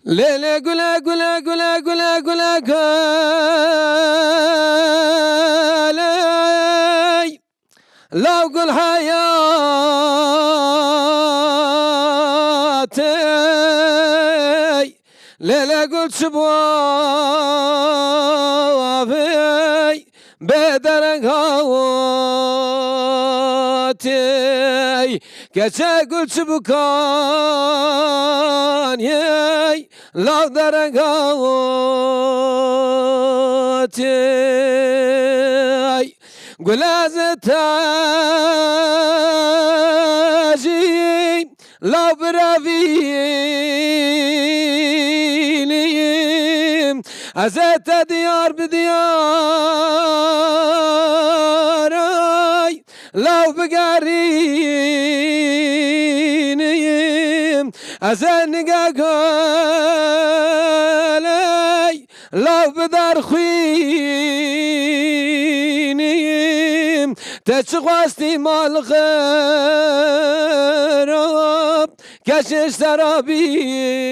ليلى قلا قلا قلا قلا قلا قلا لو قل حياتي ليلى قلت شبوافي بدرك هواتي كتا قلت بكان ياي لو درك هواتي قلا زتاجي لو برافيني أزت ديار بدياري لو بقاريني أزنق قالي لو بدار خويني تشغستي مال غرب كشش ترابين